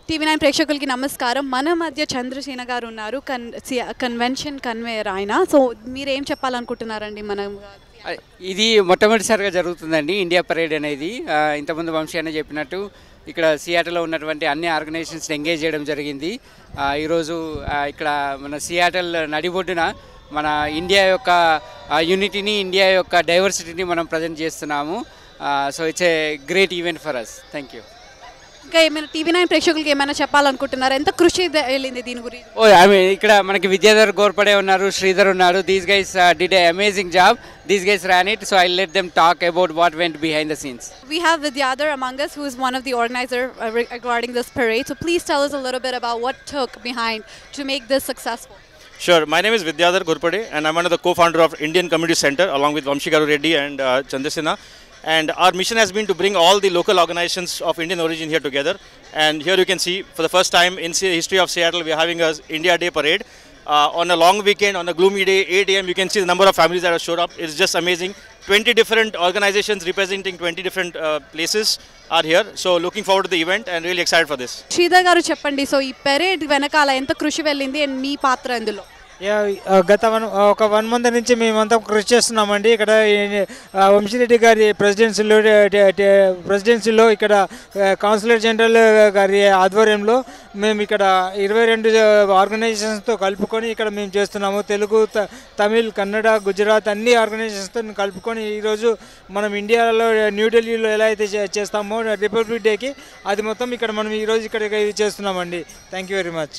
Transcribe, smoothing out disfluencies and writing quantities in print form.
TV9 ప్రేక్షకులకి నమస్కారం. మన మధ్య చంద్రసేన గారు ఉన్నారు. కన్వెన్షన్ కన్వేయర్ ఆయన. సో మీరేం చెప్పాలనుకుంటున్నారండి? ఇది మొట్టమొదటిసారిగా జరుగుతుందండి ఇండియా పరేడ్ అనేది. ఇంతకుముందు వంశీ అన్న చెప్పినట్టు ఇక్కడ సియాటల్లో ఉన్నటువంటి అన్ని ఆర్గనైజేషన్స్ని ఎంగేజ్ చేయడం జరిగింది. ఈరోజు ఇక్కడ మన సియాటల్ నడిబొడ్డున మన ఇండియా యొక్క యూనిటీని, ఇండియా యొక్క డైవర్సిటీని మనం ప్రజెంట్ చేస్తున్నాము. So it's a great event for us. Thank you. ఇంకా ఏమైనా టీవీ9 ప్రేక్షకులకి ఏమైనా చెప్పాలనుకుంటున్నారు? ఎంత కృషి వెళ్ళింది దీని గురించి? ఇక్కడ మనకి విద్యాధర్ గోర్పడే ఉన్నారు, శ్రీధర్ ఉన్నారు. These guys did a amazing job. These guys ran it, so I'll let them talk about what went behind the scenes. We have Vidyadhar among us, who is one of the organizers regarding this parade. So please tell us a little bit about what took behind to make this successful. Sure. My name is Vidyadhar Gurpade and I'm one of the co-founder of Indian Community Center along with Vamshi Garu Reddy and Chandrasena. And our mission has been to bring all the local organizations of Indian origin here together. And here you can see, for the first time in the history of Seattle, we are having a India Day parade. On a long weekend, on a gloomy day, 8 a.m., you can see the number of families that have showed up. It's just amazing. 20 different organizations representing 20 different places are here. So looking forward to the event and really excited for this. Sridhar garu cheppandi, so ee parade venakala enta krushi vellindi and mee paatra endulo? గత ఒక 1 month నుంచి మేమంతా కృషి చేస్తున్నామండి. ఇక్కడ వంశీరెడ్డి గారి ప్రెసిడెన్సీలో ఇక్కడ councillor general గారి ఆధ్వర్యంలో మేము ఇక్కడ 22 ఆర్గనైజేషన్స్తో కలుపుకొని ఇక్కడ మేము చేస్తున్నాము. తెలుగు, తమిళ్, కన్నడ, గుజరాత్ అన్ని ఆర్గనైజేషన్స్తో కలుపుకొని ఈరోజు మనం ఇండియాలో న్యూఢిల్లీలో ఎలా అయితే చేస్తామో రిపబ్లిక్ డేకి, అది మొత్తం ఇక్కడ మనం ఈరోజు ఇక్కడ చేస్తున్నామండి. Thank you very much.